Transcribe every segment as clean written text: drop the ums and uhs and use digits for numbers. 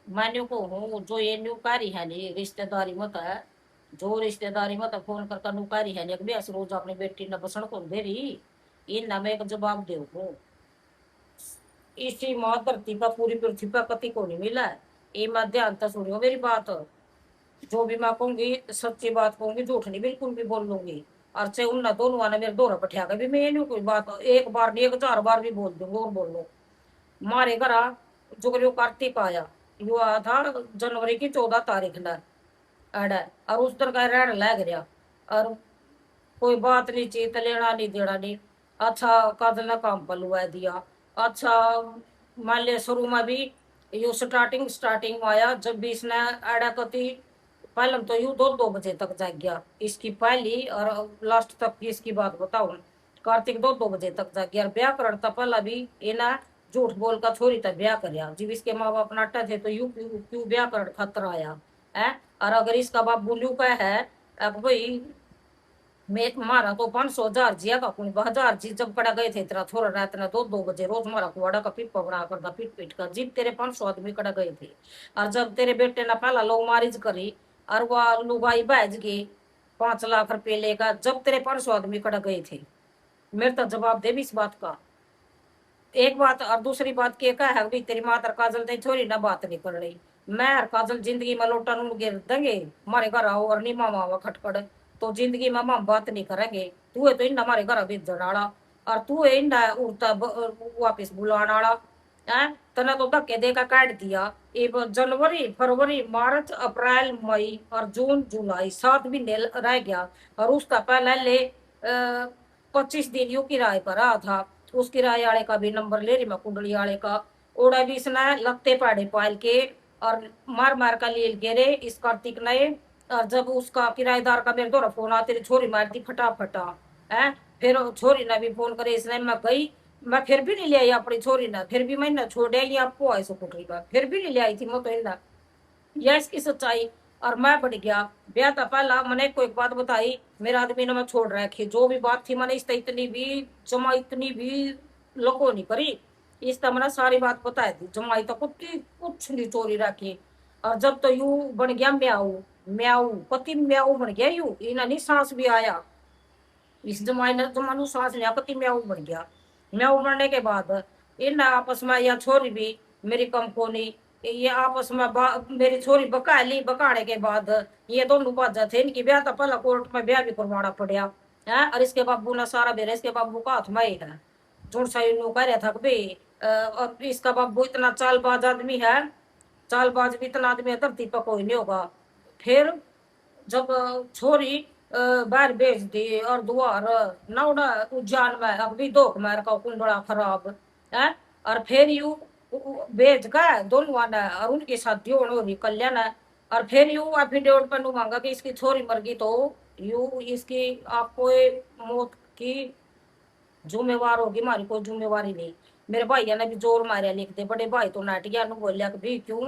मान्यो को हूँ जो ये नुकारी है नी रिश्तेदारी मत है, जो रिश्तेदारी मत फोन कर नुकारी है नी बेस रोज अपनी बेटी ने बसण को दे रही, इन ना मैं एक जवाब दे हूँ। इसी माँ धरती पर पूरी पृथ्वी पर कति को नहीं मिला है। ये मैं ध्यान से सुनियो मेरी बात, जो भी मैं कहूंगी सच्ची बात कहूंगी, झूठ नहीं बिल्कुल भी बोल लूंगी। और चाहे उन दोनों ने मेरे दोनों पठिया के भी मैं नहीं कोई बात एक बार नहीं 1000 बार भी बोल दूंगी और बोल लो। मारे घर जो कार्तिक आया, यो आया था जनवरी की 14 तारीख न अड़ा, और उस तरह का रहने लग गया। और कोई बात नहीं चीत लेना नहीं देना नहीं। अच्छा काजल ने काम पर लुआ दिया। अच्छा मान लिया शुरू में भी यू स्टार्टिंग स्टार्टिंग में आया जब भी इसने अड़ा कती पहले तो यू 2-2 बजे तक जाग गया इसकी पहली और लास्ट तक की इसकी बात बताऊं। कार्तिक 2-2 बजे तक जाग गया, ब्याह कर था पहला भी इना झूठ बोल का छोरी तक ब्याह कर जब इसके माँ बाप नाटा थे तो यू क्यों क्यों ब्याह कर खतरा आया है। और अगर इसका बाप बोलू का है अब भाई मैं मारा तो 500 हजार जिया का कुछ 1000 जी जब कड़ा गए थे तेरा थोड़ा रात ना 2-2 बजे रोज मारा कुआड़ा का पिट पकड़ा करता पीट पीट कर जीप तेरे 500 आदमी कड़ा गए थे। और जब तेरे बेटे ने पहला लो मारिज करी और वह लुगाई बैज गई 5 लाख रुपए लेगा जब तेरे 500 आदमी कड़ा गए थे। मेरे तो जवाब दे भी इस बात का। एक बात और दूसरी बात के का है भी तेरी माता काजल दे छोरी ना बात नहीं कर रही। मैं और काजल जिंदगी में लोटा नू गिर देंगे हमारे घर आओ और नहीं मामा खटखड़ तो जिंदगी में हम बात नहीं करेंगे। तू है तो इन हमारे घर भी जड़ाड़ा और तू है इन उड़ता वापिस बुलाने वाला है। तना तो धक्के देकर काट दिया। ये जनवरी फरवरी मार्च अप्रैल मई और जून जुलाई 7 महीने रह गया। और उसका पहले ले 25 दिन यू किराए पर रहा था। उस किराए वाले का भी नंबर ले रही मैं कुंडली वाले का। ओड़ा भी इसने लगते पाड़े पाल के और मार मार का लिए गिरे इस कार्तिक ने। और जब उसका किराएदार का मेरे द्वारा फोन आते छोरी मारती फटाफटा है। फिर छोरी ने भी फोन करे इसने मैं गई, मैं फिर भी नहीं ले आई अपनी छोरी ने, फिर भी मैंने छोड़ आई आपको आई सो कुटरी का फिर भी नहीं ले आई थी मैं तो इन्हें। यह इसकी सच्चाई। और मैं बढ़ गया ब्याह था पहला मैंने कोई बात बताई मेरा आदमी ने मैं छोड़ रखी जो भी बात थी मैंने इस इतनी भी जमा इतनी भी लोगों नहीं करी। इस तरह मैंने सारी बात बताई थी जमाई तो कुछ नहीं चोरी रखी। और जब तो यू बन गया म्याऊ म्याऊ पति म्याऊ बन गया यू इन्हें नहीं सांस भी आया। इस जमाई ने जमानू सांस लिया पति म्याऊ बन गया। म्याऊ बनने के बाद इन आपस में या छोरी भी मेरी कम को नहीं ये आपस में मेरी छोरी बका ली बकाने के बाद ये दोनों बाजा थे इनकी ब्याह था पहला कोर्ट में ब्याह भी करवाना पड़ा है। और इसके बाबू ने सारा बेरा इसके बाबू का हाथ में ही है जोड़ सा यूं कह रहा था कि भाई और इसका बाबू इतना चालबाज आदमी है। चालबाज भी इतना आदमी है धरती पर कोई नहीं होगा। फिर जब छोरी बाहर बेच दी और दुआर नौड़ा उज्जैन में अब भी दो मार का कुंडड़ा खराब है। और फिर यू बेच का दोनों ने और उनकी शादी हो रही कल्याण है। और फिर यू एफिडेविट पर मांगा कि इसकी छोरी मर गई तो यू इसकी आपको मौत की जिम्मेवार होगी हमारी कोई जिम्मेवारी नहीं। मेरे भैया ने भी जोर मारिया लिख दे बड़े भाई तो नाटिया बोलिया कि भी क्यों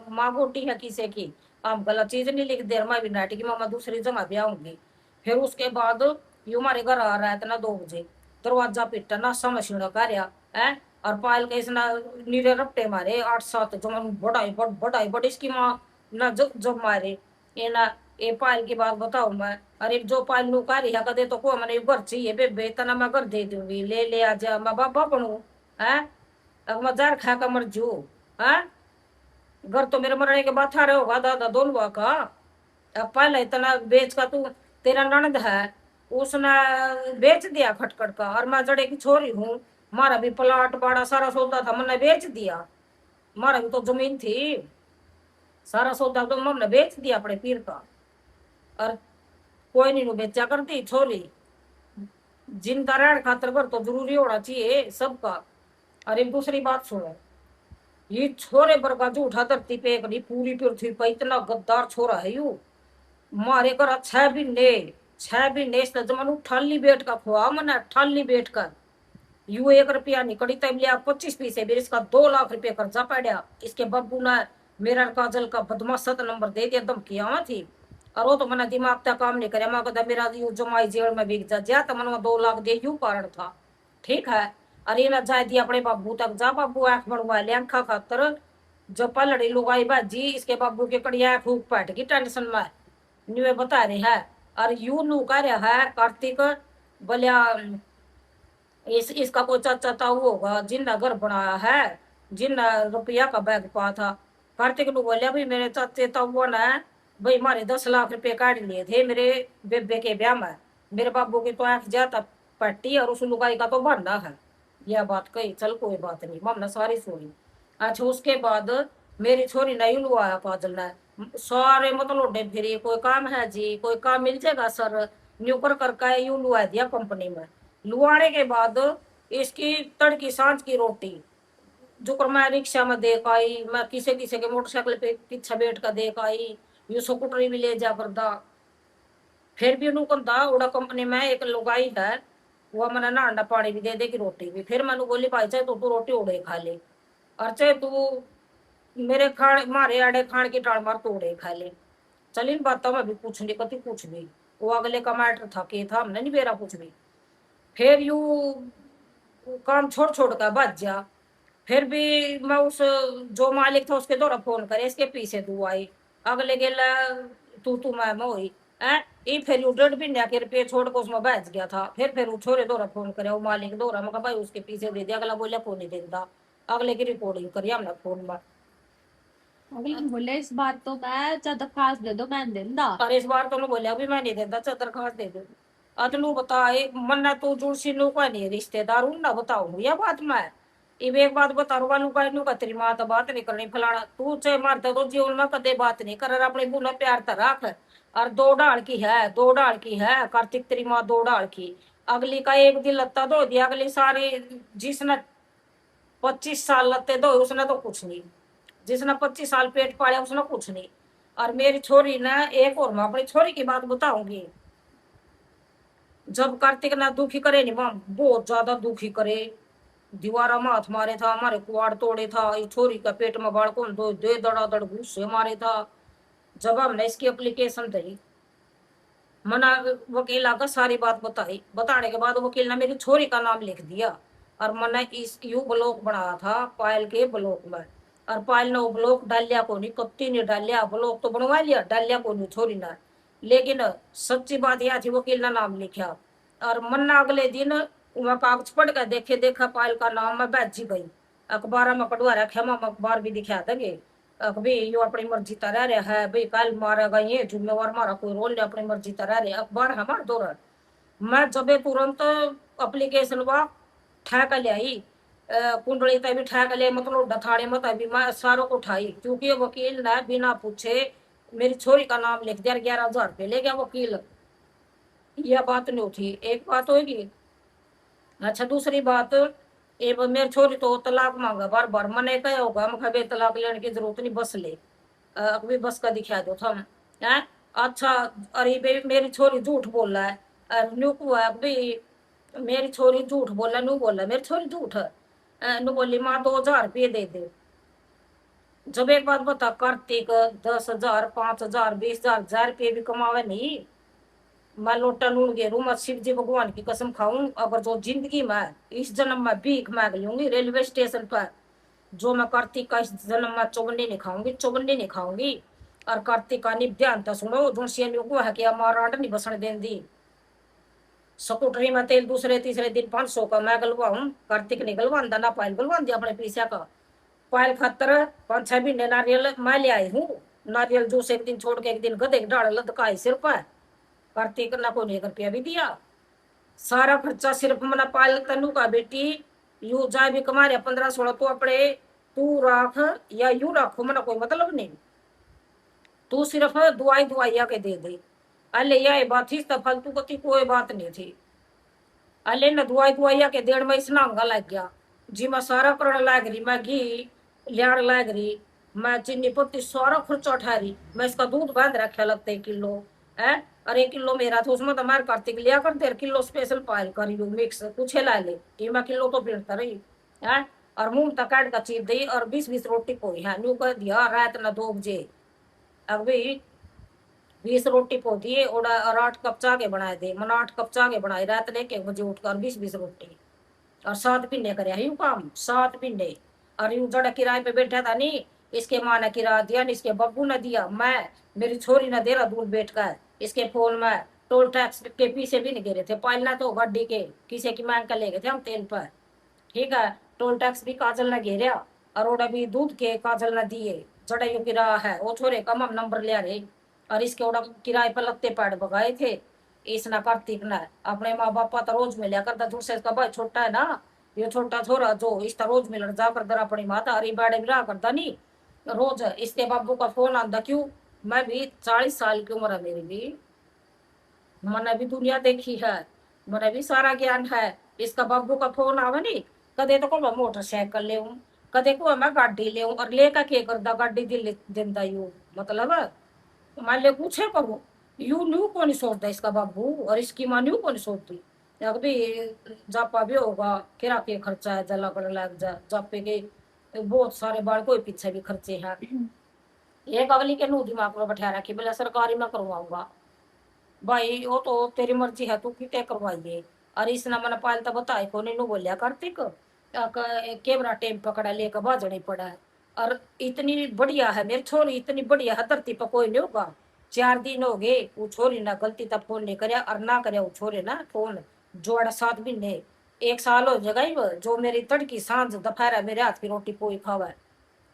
माँ गोटी है किसे की हम गलत चीज नहीं लिख दे मैं भी नाटकी मैं दूसरी जगह भी आऊंगी। फिर उसके बाद यू हमारे घर आ रहा है इतना 2 बजे दरवाजा पिटा ना समझ कार्य है। और पायल के इसना नीरे रपटे मारे 8-7 जो बढ़ाई बड़ी इसकी माँ ना जब मारे ये ना। ये पायल की बात बताऊ मैं। अरे जो पायल नु कार्य है कदे तो को मैंने घर चाहिए बेबे तना मैं घर दे दूंगी ले ले आ जा मैं बाबा बनू है। अब मैं जार खा कर मर जू है। घर तो मेरे मरने के बाद था रहे होगा दादा दोनों का। अब पहले इतना बेच का तू तेरा ननद है उसने बेच दिया खटखट का और मैं जड़े की छोरी हूँ। मारा भी प्लाट बाड़ा सारा सौदा था मैंने बेच दिया। मारा भी तो जमीन थी सारा सौदा तो हमने बेच दिया अपने पीर का। और कोई नहीं बेचा करती छोरी जिनका रहन खातर घर तो जरूरी होना चाहिए सबका। और एक दूसरी बात सुनो ये छोरे वर्गा जो उठा धरती पे एक नहीं पूरी पृथ्वी पे इतना गद्दार छोरा है यू। मारे कर 6 महीने इसने जमानू ठाली बैठ का खुआ मना ठाली बैठ कर यू 1 रुपया नहीं कड़ी तब लिया 25 पैसे भी इसका 2 लाख रुपये कर्जा पड़ा। इसके बब्बू ने मेरा काजल का बदमाशत नंबर दे दिया धमकियां वहां थी। और वो तो मैंने दिमाग तक काम नहीं करे मैं कहता मेरा यू जमाई जेल में बिक जा तो मैंने 2 लाख दे यू कारण था ठीक है। अरे ना जाए दिया अपने बाबू तक जा बाबू आंख बनवा ले आंखा खातर जो पलड़ी लुगाई बाजी इसके बाबू के कड़िया फूक पैट की टेंशन में न्यू बता रहे है। और यू नू कह रहा है कार्तिक बोलिया इसका कोई चाचा ताऊ होगा जिन्ना घर बनाया है, जिन्ना रुपया का बैग पा था। कार्तिक ने बोलिया भाई मेरे चाचे ताऊ ने भाई मारे 10 लाख रुपए काट लिए थे मेरे बेबे के ब्याह में। मेरे बाबू की तो आंख जाता पट्टी और उस लुगाई का तो बनना है। यह बात कही, चल कोई बात नहीं, मम्मी सारी सुनी। अच्छा उसके बाद मेरी छोरी नहीं लुआया काजल ने, सारे मतलब लोडे फिरी कोई काम है जी, कोई काम मिल जाएगा सर, न्यू कर यूं लुआ दिया कंपनी में। लुआने के बाद इसकी तड़की सांझ की रोटी जो कर मैं रिक्शा में देख आई, मैं किसे किसे के मोटरसाइकिल पे पीछे बैठ कर देख आई, यू स्कूटरी भी ले जा करदा। फिर भी उन्होंने कहा उड़ा कंपनी में एक लुगाई है वो मैंने ना अंडा पानी भी दे देगी रोटी भी। फिर मैंने बोली भाई चाहे तो तू रोटी उड़े खा ले और चाहे तू मेरे खाण मारे आड़े खाण की टाड़ मार तोड़े खा ले। चल इन बातों में भी कुछ नहीं कती कुछ भी, वो अगले का मैटर था कि था हमने नहीं बेरा कुछ भी। फिर यू काम छोड़ छोड़ कर भज जा। फिर भी मैं उस जो मालिक था उसके द्वारा फोन करे इसके पीछे तू आई अगले गेला तू मैं हुई है। ये फिर यू 1.5 रुपये छोड़ कर उसमें बैठ गया था। फिर वो छोरे द्वारा फोन करे वो मालिक द्वारा, मैं भाई उसके पीछे दे दिया। अगला बोलिया फोन नहीं देता, अगले की रिकॉर्डिंग करी हमने फोन में। अगले बोले इस बार तो मैं ज्यादा खास दे दो मैं देंदा। और इस बार तो उन्होंने बोलिया भी मैं नहीं देता चादर खास दे दो। अतनू बताए मन्ना तो जुड़सी नु का नहीं रिश्तेदार हूं ना बताऊ यह बात मैं। इब एक बात बता रू वालू का नु का तेरी मां तो बात नहीं करनी फलाना तू चाहे मारता तो जीवन में कदे बात नहीं कर अपने बुना प्यार तो रख। और 2 डाल की है 2 डाल की है कार्तिक तेरी माँ 2 डाल की। अगली का एक दिन लत्ता धो दिया अगली सारी जिसने 25 साल लत्ते धोए उसने तो कुछ नहीं, जिसने 25 साल पेट पाले उसने कुछ नहीं। और मेरी छोरी ने एक और मैं अपनी छोरी की बात बताऊंगी। जब कार्तिक ना दुखी करे नहीं मां बहुत ज्यादा दुखी करे, दीवारा में हाथ मारे था, हमारे कुआड़ तोड़े था, इस छोरी का पेट में बाढ़ को दो दे दड़ादड़ गुस्से मारे था। जब हमने इसकी एप्लीकेशन दी मना वकील आकर सारी बात बताई, बताने के बाद वकील ने मेरी छोरी का नाम लिख दिया। और मैंने इस यू ब्लॉक बनाया था पायल के ब्लॉक में। और पायल ने वो ब्लॉक डालिया को नहीं, कत्ती ने डालिया, ब्लॉक तो बनवा लिया डालिया को नहीं छोरी ने। लेकिन सच्ची बात यह थी वकील ने नाम लिखा। और मन्ना अगले दिन वहाँ कागज पढ़ कर देखे देखा पायल का नाम मैं बैठ जी गई। अखबार में कटवा रखे हम अखबार भी दिखा देंगे। भाई यो अपनी मर्जी तरह रहा है भाई कल मारा गई है जिम्मेवार मारा कोई रोल नहीं अपनी मर्जी तरह रहे अखबार हमारे दो। मैं जब तुरंत अप्लीकेशन वा ठहका ले आई कुंडली तभी ठहका ले मतलब डथाड़े में तभी मैं सारों को उठाई क्योंकि वकील ने बिना पूछे मेरी छोरी का नाम लिख दिया 11,000 रुपये ले गया वकील। यह बात नहीं थी, एक बात होगी। अच्छा दूसरी बात ये मेरी छोरी तो तलाक मांगा बार बार मने कहा होगा मैं कभी तलाक लेने की जरूरत नहीं बस ले अभी बस का दिखा दो थम है। अच्छा अरे मेरी छोरी झूठ बोल रहा है न्यू को है भाई मेरी छोरी झूठ बोला न्यू बोला मेरी छोरी झूठ है नु बोली माँ 2,000 रुपये दे दे। जब एक बात बता कार्तिक 10,000 5,000 20,000 10,000 रुपये भी कमावे नहीं। मैं लोटा लूण गेरू मैं शिव जी भगवान की कसम खाऊं अगर जो जिंदगी में इस जन्म में भीख मांग लूंगी रेलवे स्टेशन पर जो मैं कार्तिक का इस जन्म में चौबन्नी नहीं खाऊंगी चौबन्नी नहीं खाऊंगी। और कार्तिक का ध्यान तो सुनो जो को है कि हमारा आंड नहीं बसन दें दी। स्कूटरी में तेल दूसरे तीसरे दिन 500 का मैं गलवाऊं कार्तिक ने गलवान ना पायल गलवान दिया अपने पीछे का। पायल खातर 5-6 महीने नारियल मैं ले आई हूँ। नारियल जूस एक दिन छोड़ के एक दिन गधे डाल लदकाई सिर पर कार्तिक ना को 1 रुपया भी दिया। सारा खर्चा सिर्फ मना पाल तनु का बेटी यू जाए भी कमा रहा 15-16 तो अपने तू राख या यू रखो मना कोई मतलब नहीं। तू सिर्फ दुआई दुआइया के दे दे अले यह बात थी फालतू कती कोई बात नहीं थी। अले न दुआई दुआइया के देड़ में स्नांगा लग गया जी मैं सारा करण लाग रही मैं घी लियाड़ लाग रही मैं चीनी पत्ती सारा खर्चा उठा रही मैं इसका दूध बांध रखा लगता है किलो है। और 1 किलो मेरा था उसमें तो मार कार्तिक लिया कर 1.5 किलो स्पेशल पायल करी मिक्स कुछ ला ले मैं किलो तो पीड़ता रही है। और मूंग तक काट का चीज दी और 20-20 रोटी कोई है न्यू कर दिया रात न 2 बजे अभी 20 रोटी पो दिए और 8 कप चाह के बनाए दे मन 8 कप चाह के बनाए रात ने 1 बजे उठकर 20-20 रोटी। और 7 महीने करे यू काम 7 महीने। और यूं जड़ा किराए पे बैठा था नहीं इसके माँ ने किराया दिया, इसके बब्बू ने दिया, मैं मेरी छोरी ने दे रहा दूर बैठ कर इसके फोन में। टोल टैक्स के पीछे भी नहीं गिरे थे, पालना तो गाड़ी के किसी की मांग कर ले गए थे हम तेल पर। ठीक है, टोल टैक्स भी काजल ने घेरा, और अभी दूध के काजल ने दिए। जड़ाइयों की राह है वो छोरे कम हम नंबर ले रहे, और इसके ओड़ा किराए पर लगते पैड बगाए थे। इसना कार्तिक ने अपने माँ बापा तो रोज मिलिया करता, दूसरे का भाई छोटा है ना, ये छोटा छोरा जो इसका रोज मिलन जा कर दरा अपनी माता हरी बाड़े भी रहा करता नहीं रोज। इसके बाबू का फोन आंदा क्यों, मैं भी 40 साल की उम्र है मेरी भी, मैंने भी दुनिया देखी है, मैंने भी सारा ज्ञान है। इसका बाबू का फोन आवे नहीं, कदे तो को मैं मोटरसाइकिल ले कदे को मैं गाड़ी ले और लेकर के करदा गाड़ी दिल दिंदा यू मतलब मान ले पूछे करूँ यू न्यू कौन सोचता इसका बाबू, और इसकी माँ न्यू कौन सोचती। अभी जापा भी होगा, किरा के खर्चा है, जला पड़ लग जा जापे के बहुत सारे बाल कोई पीछे भी खर्चे हैं। एक अगली के नू दिमाग में बैठा रखी बोला सरकारी में करवाऊंगा, भाई वो तो तेरी मर्जी है, तू कितने करवाइए। और इसने मैंने पालता बताए को नहीं बोलिया कार्तिक कैमरा टेम पकड़ा लेकर बाजने पड़ा है। और इतनी बढ़िया है मेरी छोरी, इतनी बढ़िया है धरती पर कोई नहीं होगा। 4 दिन हो गए वो छोरी ना गलती तब फोन नहीं करया, और ना करे वो छोरे ना फोन जोड़ा 7 महीने 1 साल हो जाएगा जो मेरी तड़की सांझ दोपहर मेरे हाथ की रोटी पोई खावा है।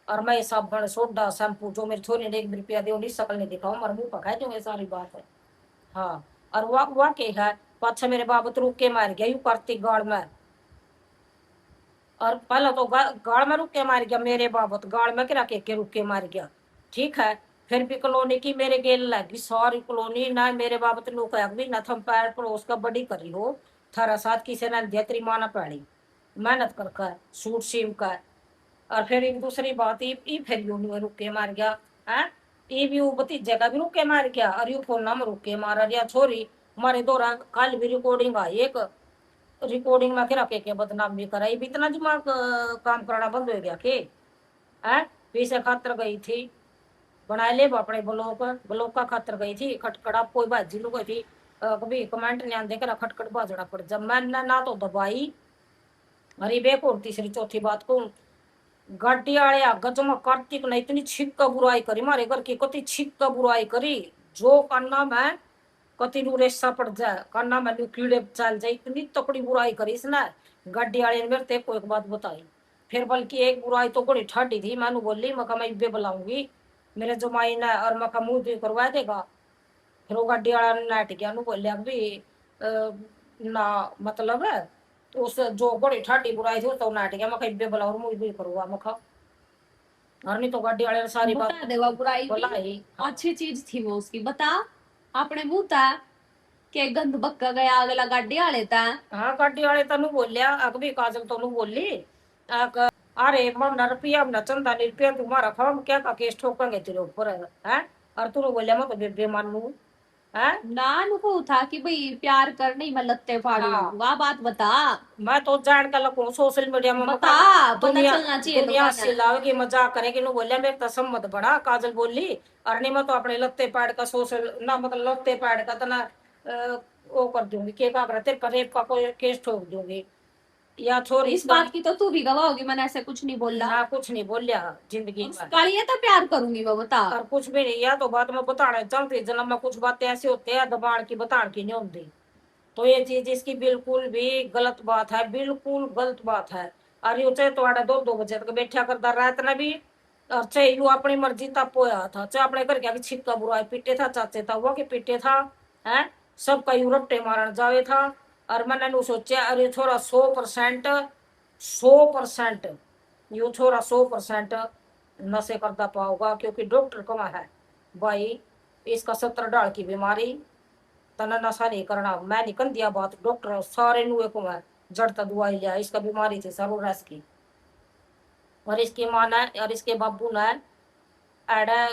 और मैं साबुन सोडा शैम्पू जो मेरी छोरी ने 1 रुपया दे उन्हीं शकल नहीं दिखाऊं, मर मुंह पकाए जो ये सारी बात है। हाँ, और वाह के है पाछा मेरे बाबत रुक के मार गया यू कार्तिक गाड़ में, और पहले तो गाड़ में रुक के मार गया मेरे बाबत, गाड़ में गिरा के रुक के मार गया। ठीक है, फिर भी कॉलोनी की मेरे गेल लगी सारी कॉलोनी ना मेरे बाबत लोग भी न थम पैर पड़ोस का बड़ी करी हो थारा साथ किसी ने दिया तेरी माना पड़ी मेहनत कर सूट सीम कर। और फिर एक दूसरी बात ई फिर यू रुक के मार गया है, ये भी वो भतीजे का भी रुक के मार गया, और यू फोन में रुक के मारा दिया छोरी मारे दौरा कल भी रिकॉर्डिंग आई एक, रिकॉर्डिंग में फिर के बदनाम भी कराई भी, इतना दिमाग काम करना बंद हो गया के है। पीछे खातर गई थी बना ले अपने ब्लॉक ब्लॉक का खातर गई थी खटखड़ा कोई बाजी लू गई थी, कभी कमेंट नहीं आते कर खटखट बाजना पड़ जब मैंने ना तो दबाई। अरे बेक और तीसरी चौथी बात को गाड़ी आले गजम कार्तिक ने इतनी छिक का बुराई करी मारे घर की कति छिक का बुराई करी, जो करना मैं कति रू रेसा पड़ जाए करना मैं कीड़े चल जाए, इतनी तकड़ी बुराई करी इसने गाड़ी आले ने मेरे ते को एक बात बताई। फिर बल्कि एक बुराई तो बड़ी ठाडी थी, मैंने बोली मका मैं इब्बे बुलाऊंगी मेरे जमाई ने और मका मुंह भी करवा देगा। फिर वो गाड़ी वाला नाट गया नु बोलिया भी ना मतलब है उस जो बड़ी ठाडी बुराई थी तो नाट गया मका इब्बे बुलाऊ मुंह भी करवा मका, और नहीं तो गाड़ी वाले ने सारी बात बता देवा बुराई भी बोलाई। हाँ। अच्छी चीज थी वो उसकी, बता अपने मुंह था के गंद बक्का गया अगला गाड़ी आ लेता है। हाँ गाड़ी वाले तनु बोलिया अकबी काजल तनु बोली अरे मम रुपया ना चंदा नहीं रुपया तुम्हारा खाओ क्या का केस ठोकेंगे तेरे ऊपर है। और तू बोलिया मैं तो बेबे मानू है ना नुको था कि भाई प्यार कर नहीं मैं लत्ते फाड़ू, हाँ। वाह बात बता मैं तो जान का लगू सोशल मीडिया में बता पता दुनिया चलना चाहिए दुनिया लोगों से ने। लाओगी मजाक करेगी नु बोलिया मेरे तो सम्मत बड़ा काजल बोली। और नहीं मैं तो अपने लत्ते पैड का सोशल ना मतलब लत्ते पैड का तो ना वो कर दूंगी के का तेरे पर रेप का कोई केस ठोक दूंगी या छोरी इस बात की तो तू भी गवाह होगी, मैंने ऐसे कुछ नहीं बोला ना कुछ नहीं बोलिया जिंदगी में, उसका लिए तो प्यार करूंगी वो बता। और कुछ भी नहीं या तो बात में बताना चलती जन्म में कुछ बातें ऐसी होती है दबाण की बताण की नहीं होती। तो ये चीज इसकी बिल्कुल भी गलत बात है, बिल्कुल गलत बात है। और यू चाहे तो 2-2 बजे तक बैठा करता रात ने भी, और चाहे यू अपनी मर्जी तब पोया था चाहे अपने घर के छिपका बुरा पीटे था चाचे था वो के पीटे था है सबका यू रट्टे मारन जावे था। और मैंने नु सोचा अरे छोरा 100% यू छोरा 100% नशे करता पाओगा क्योंकि डॉक्टर कहाँ है भाई, इसका 17 डाल की बीमारी तना नशा नहीं करना मैं निकल दिया बात डॉक्टर सारे नुए को मैं जड़ता दवाई लिया इसका बीमारी थी सरो रस की। और इसकी माँ ने और इसके बाबू ने एडा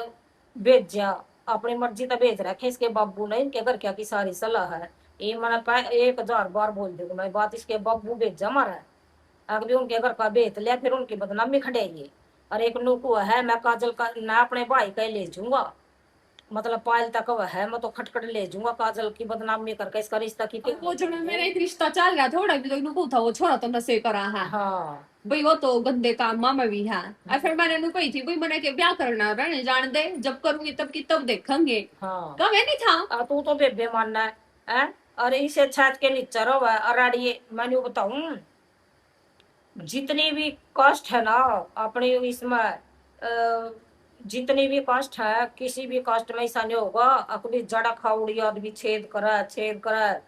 भेजा अपनी मर्जी तो भेज रखे इसके बाबू ने, इनके घर क्या की सारी सलाह है ये मैंने 1000 बार बोल दूंगा मैं बात, इसके बाबू भेजा मारा अगर भी उनके घर का बेच लिया फिर उनकी बदनामी खड़ेगी। और एक नुकू है मैं काजल का ना अपने भाई का ले जाऊंगा मतलब पायल तक वह है मैं तो खटखट ले जाऊंगा काजल की बदनामी करके इसका रिश्ता की वो जो मेरा एक रिश्ता चल गया थोड़ा भी तो इनको था वो छोरा तो नशे करा है। हाँ भाई वो तो गंदे काम में भी है। और फिर मैंने उन्हें कही थी भाई मैंने के ब्याह करना रहने जान दे, जब करूंगी तब की तब देखेंगे। हाँ कब है नहीं था। तू तो बेबे मानना है? अरे इसे छत के नीचे रहो अराड़िए मैंने बताऊं जितनी भी कष्ट है ना अपने इसमें जितनी भी कष्ट है किसी भी कष्ट में ऐसा नहीं होगा अकभी जड़ा खाउड़ी आदमी छेद करे।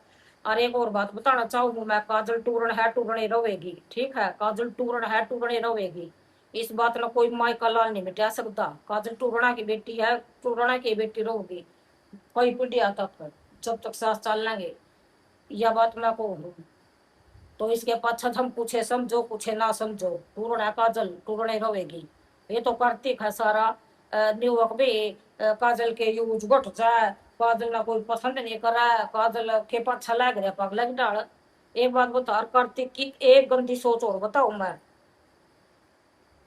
और एक और बात बताना चाहूंगी मैं, काजल टूरण है टूरने रहेगी, ठीक है, काजल टूरण है टूरने रहेगी। इस बात में कोई माई का लाल नहीं मिटा सकता। काजल टूरणा की बेटी है, टूरणा की बेटी रहेगी कोई पीढ़िया तक, जब तक सांस चलेंगे। यह बात मैं कहूँ तो इसके पश्चात हम पूछे समझो पूछे ना समझो टूरना काजल टूरने रहेगी। ये तो कार्तिक है सारा न्यूयॉर्क भी काजल के यूज घट जाए, काजल ना कोई पसंद नहीं करा, काजल के पाछा लग रहा पग लग डाल। एक बात बता कार्तिक की एक गंदी सोच और बताऊ मैं,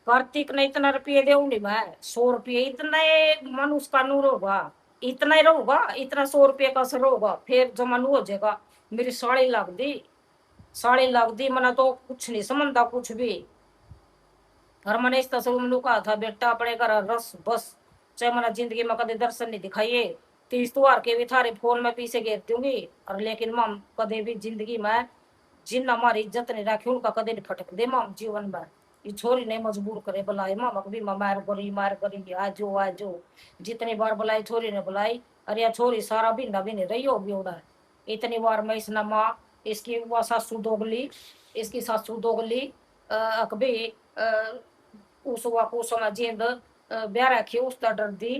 कार्तिक ने इतना रुपये दे मैं 100 रुपये इतना मनुष्य का नूर होगा, इतना ही रहूंगा, इतना 100 रुपये का असर होगा फिर जमानू हो जाएगा। मेरी साड़ी लग दी मना तो कुछ नहीं समझता कुछ भी। और मैंने इस तस्वीर में कहा था बेटा अपने घर रस बस, चाहे मैंने जिंदगी में कदे दर्शन नहीं दिखाइए, तीस त्योहार के भी थारे फोन में पीछे घेर दूंगी। और लेकिन मम कदे भी जिंदगी में जिन हमारी इज्जत नहीं रखी उनका कदे नहीं फटक दे मम जीवन में। ये छोरी ने मजबूर करे बुलाए मामा भी मार करी आजो जितनी बार बुलाई छोरी ने बुलाई। अरे यह छोरी सारा भी नहीं रही होगी उड़ा इतनी बार मैं इस माँ इसकी वो सासू दोगली, इसकी सासू दोगली अकबे उस वाकू समय जिंद ब्याह रखी उसका डर दी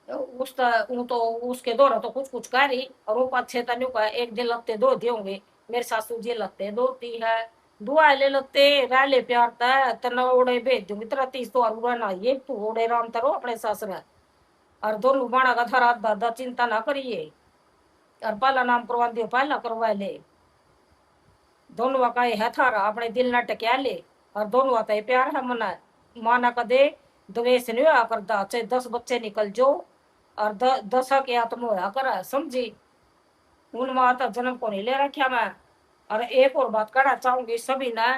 उसका तो उसके दौरा तो कुछ कुछ करी और वो पाँच छह तनु का एक दिन लगते दो देंगे। मेरे सासू जी लगते दोती है दुआ ले लगते रह ले प्यार तना ओड़े भेज दूंगी तेरा 30 तो और ना ये तू ओड़े राम तरो अपने ससुर और दोनों बाणा का थारा दादा चिंता ना करिए और पहला नाम करवा दियो पहला करवा ले दोनों का है थारा अपने दिल ना टक्या ले और दोनों आता है प्यार है मना माना कदे द्वेष नहीं होया करता चाहे 10 बच्चे निकल जो और 10 के आत्म होया कर समझी उन माता जन्म को नहीं ले रखा मैं। और एक और बात करना चाहूंगी सभी ना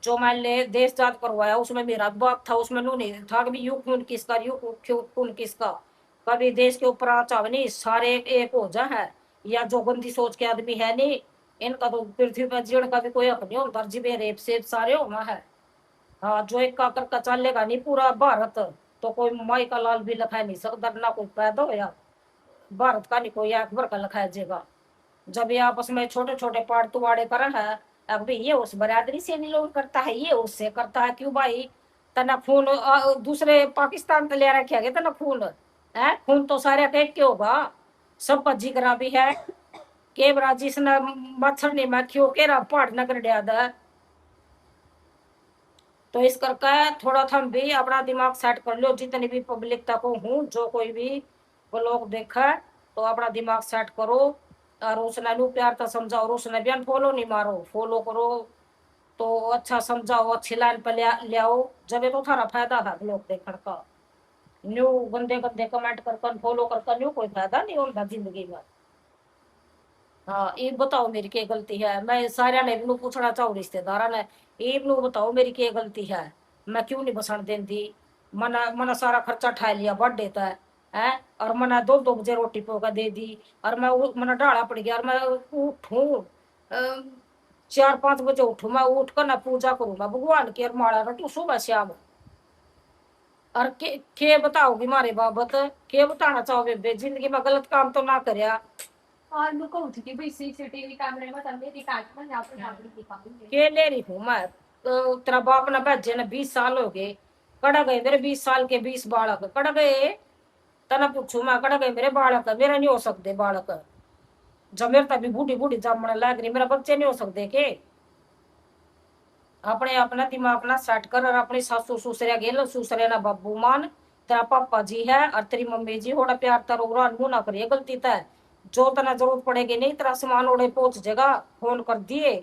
जो मैंने देश जात करवाया उसमें मेरा बाप था उसमें नहीं था कभी यू खून किसका यू खून किसका कभी देश के ऊपर आचाव नहीं सारे एक हो जा है या जो गंदी सोच के आदमी है नहीं इनका तो पृथ्वी पर जीवन का भी कोई हक नहीं होता जीवे रेप से सारे होना है। हाँ जो एक का करका चलेगा नहीं पूरा भारत तो कोई माई का लाल भी लखा नहीं सकता ना कोई पैदा हो या भारत का नहीं कोई अकबर का लखाया जाएगा। जब ये आपस में छोटे छोटे पाड़तुवाड़े कर है अभी ये उस बरादरी से नहीं लोग करता है ये उससे करता है क्यों भाई तना खून दूसरे पाकिस्तान तो ले रखे है तना खून है खून तो सारे कह के होगा सब जिगरा भी है के बरा जिसने मच्छर ने मक्खियों के पहाड़ नगर दिया तो इस करके थोड़ा थम भी अपना दिमाग सेट कर लो जितनी भी पब्लिक तक हूँ जो कोई भी वो लोग देखा तो अपना दिमाग सेट करो और उसने नु प्यार तो समझाओ उसने भी फॉलो नहीं मारो फॉलो करो तो अच्छा समझाओ अच्छी लाइन पर ले आओ जब तो थारा फायदा है लोग देखने का। न्यू गंदे गंदे कमेंट कर फॉलो कर न्यू कोई फायदा नहीं होता जिंदगी में। हाँ ये बताओ मेरी क्या गलती है मैं सारे ने इनू पूछना चाहूँ रिश्तेदारा ने इनू बताओ मेरी क्या गलती है मैं क्यों नहीं बसन देती मना मना सारा खर्चा ठा लिया बढ़ देता है और मना 2-2 बजे रोटी पोका दे दी और मैं मना डाला पड़ गया और मैं उठूँ 4-5 बजे उठूँ मैं उठ कर ना पूजा करूँ मैं भगवान की और माड़ा रटू सुबह शाम और के बताओगी मारे बाबत के बताना चाहोगे जिंदगी में गलत काम तो ना करया। और मैं कहूँ थी कि भाई सीसीटीवी कैमरे में तब मेरी काट में यहाँ पे दिखाऊंगी के ले रही हूँ मैं तो तेरा बाप ना भेजे ना 20 साल हो गए कड़ा गए मेरे 20 साल के 20 बालक कड़ गए तना पूछू मैं कड़ गए मेरे बालक मेरे नहीं हो सकते बालक जब मेरे तभी बूढ़ी बूढ़ी जामने लग रही मेरा बच्चे नहीं हो सकते के अपने अपना दिमाग ना सेट कर और अपनी सासू ससुरे गेल ससुरे ना बाबू मान तेरा पापा जी है और तेरी मम्मी जी होड़ा प्यार तारो मुंह ना करिए गलती तय जो तना जरूरत पड़ेगी नहीं तेरा सामान ओढ़े पहुंच जाएगा फोन कर दिए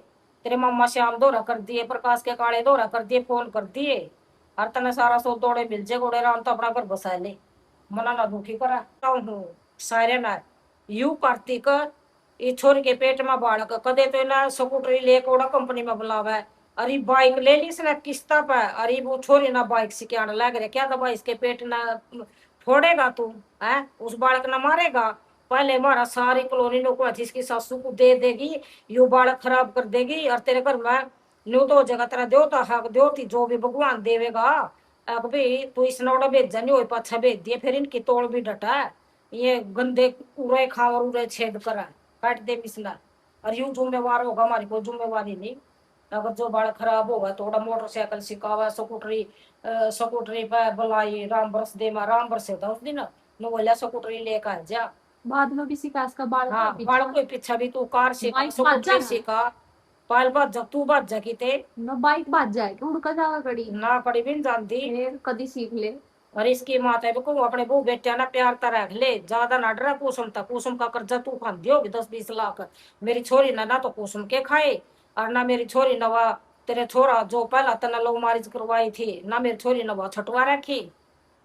तेरे मामा श्याम दौरा कर दिए प्रकाश के काले दौरा कर दिए फोन कर दिए और तना सारा सो दौड़े मिल जाए गोड़े राम तो अपना घर बसा ले मना ना दुखी करा हूँ सारे ना यू कार्तिक ये छोरी के पेट में बालक कदे तो ना स्कूटरी ले कोड़ा कंपनी में बुलावा अरे बाइक ले ली इसने किस्ता पे। अरे वो छोरी ना बाइक से क्या लग रहा क्या दबा इसके पेट ना फोड़ेगा तू? है उस बालक ना मारेगा? पहले हमारा सारी कॉलोनी को इसकी सासू को दे देगी, यू बालक खराब कर देगी और तेरे घर में न्यू तो हो जाएगा तेरा देवता हक देवती जो भी भगवान देवेगा। अब भी तू इस नौड़ा भेजा नहीं हो पाछा भेज दिए फिर इनकी तोड़ भी डटा है। ये गंदे उड़े खा और उड़े छेद करा काट दे मिसला। और यूं जिम्मेवार होगा हमारी कोई जिम्मेवारी नहीं। अगर जो बाल खराब होगा थोड़ा मोटरसाइकिल सिखावा स्कूटरी स्कूटरी पे बुलाई राम बरस दे मा राम बरसे था उस दिन नो बोलिया स्कूटरी लेकर आ जा। बाद में भी सिखा इसका बाल हाँ का बाल पीछा कोई पीछा भी तू कार सिखा बाइक भाज स्कूटरी जाना सिखा पाल बाज जा तू बाज जा किते ना बाइक भाज जाए कि उड़का जावा कड़ी ना कड़ी भी नहीं जानती। फिर कदी सीख ले और इसकी माता को अपने बहू बेटिया ना प्यार ता रख ले ज्यादा ना डरा कुसुम तक कुसुम का कर्जा तू खान दियोगी 10-20 लाख। मेरी छोरी ना तो कुसुम के खाए और ना मेरी छोरी नवा तेरे छोरा जो पहला तना लव मैरिज करवाई थी ना मेरी छोरी नवा छटवा रखी।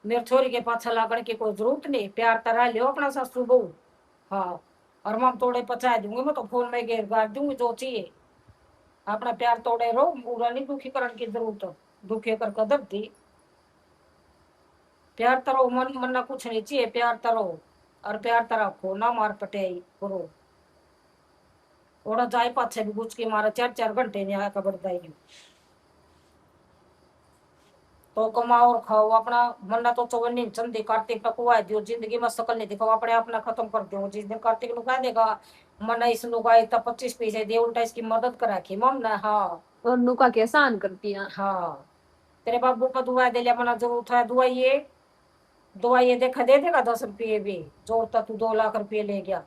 मेरी छोरी के पाछा लागण की कोई जरूरत नहीं प्यार तरा लियो अपना ससुर बहू। हाँ और मैं तोड़े पचा दूंगी मैं तो फोन में घेर गाड़ दूंगी जो चाहिए। अपना प्यार तोड़े रहो पूरा नहीं दुखी करने की जरूरत दुखी कर कदर दी। प्यार तरो मन मन ना कुछ नहीं चाहिए प्यार तरो और प्यार तरा खो ना मार पटे करो। ओड़ा जाए पाछे भी गुच के मारा 4-4 घंटे नहीं आया कबर दाई तो कमाओ और खाओ अपना मन्ना तो चौवन्नी चंदी कार्तिक तक हुआ दियो जिंदगी में सकल नहीं दिखाओ अपने अपना खत्म कर दो जिस दिन कार्तिक नु कह देगा मना इस लुगाई तब 25 पैसे दे उल्टा इसकी मदद करा की मम ना। हाँ और नुका के आसान करती है हाँ तेरे बाबू पर दुआ दे लिया मना जरूरत है दवाई देखा दे देगा 10 रुपये भी जोड़ता तू 2 लाख रुपये ले गया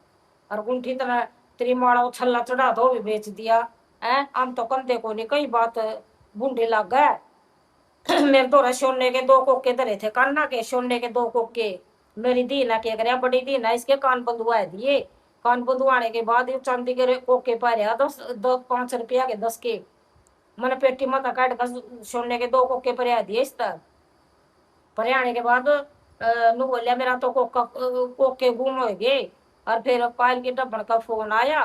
और गुंठी तरह तेरी माड़ा उछल्ला चढ़ा दो भी बेच दिया है। हम तो कंधे को नहीं कई बात बूंढे लग गए। मेरे तो सोने के 2 कोके धरे थे कान्ना के सोने के 2 कोके मेरी दी ना क्या करे बड़ी दी ना इसके कान बंधुआ दिए कान बंधुआने के बाद चांदी के कोके पारे 5 रुपया के 10 के मैंने पेटी माता काट कर सोने के 2 कोके पर दिए इस तरह पर आने के बाद नु बोलिया मेरा तो कोके गुम हो गए। और फिर पायल के डब्बन का फोन आया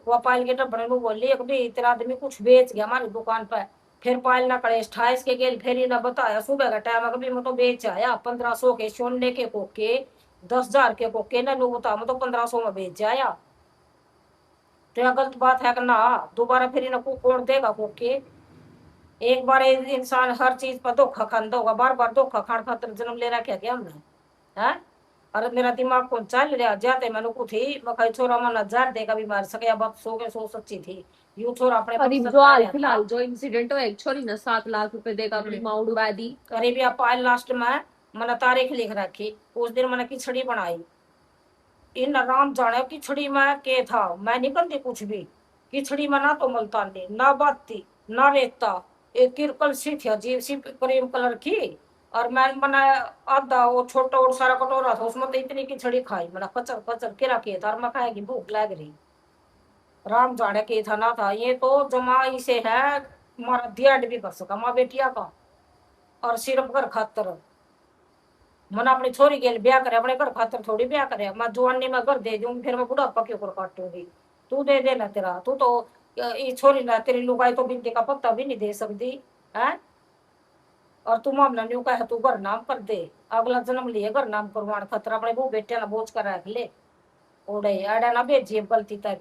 वो पायल के डब्बन नु बोली एक भी तेरा आदमी कुछ बेच गया हमारी दुकान पर। फिर पायल ना कलेश 28 के गेल फिर ही ना बताया सुबह का टाइम अभी मैं तो बेच आया 1500 के सोने के कोके 10,000 के कोके ना नु बता मैं तो 1500 में बेच आया। तो गलत बात है कि ना दोबारा फिर इन्हें कौन देगा कोके। एक बार इंसान हर चीज पर धोखा खाना होगा बार बार धोखा खान खातर जन्म ले रखा क्या हमने है। और मेरा दिमाग कौन चल रहा जाते मैंने को थी मैं छोरा मन 1000 देगा भी मार सके अब सो के सो सच्ची थी यू छोरा अपने करीब जो हाल फिलहाल जो इंसिडेंट हो एक छोरी ने 7 लाख रुपए देगा अपनी माँ उड़वा दी। करीब या पायल लास्ट में मैंने तारीख लिख रखी उस दिन मैंने खिचड़ी बनाई इन राम जाने खिचड़ी में के था मैं नहीं करती कुछ भी खिचड़ी में ना तो मुल्तानी ना बाती ना रेता एक किरकल सी थी अजीब सी क्रीम कलर की। और मैंने आधा वो छोटा और सारा कटोरा था उसमें तो इतनी खिचड़ी खाई मैंने कचर कचर किरा किया था और मैं खाएगी भूख लग रही राम जाने के था ना था ये तो जमा इसे है मारा दिया भी कर सका माँ बेटिया का और सिर्फ घर खातर मन अपनी छोरी के लिए ब्याह करे अपने घर खातर थोड़ी ब्याह करे मैं जवानी में घर दे दूंगी फिर मैं बुढ़ापा क्यों कर काटूंगी तू दे देना तेरा तू तो ये छोरी ना तेरी लुगाई तो बिंदी का पत्ता भी नहीं दे सकती है। और तू मामला न्यू का है तू घर नाम कर दे अगला जन्म लिए घर नाम करवाण खातर अपने वो बेटे ना बोझ कर रख ले ओडे आड़ा ना भेजिए गलती तभी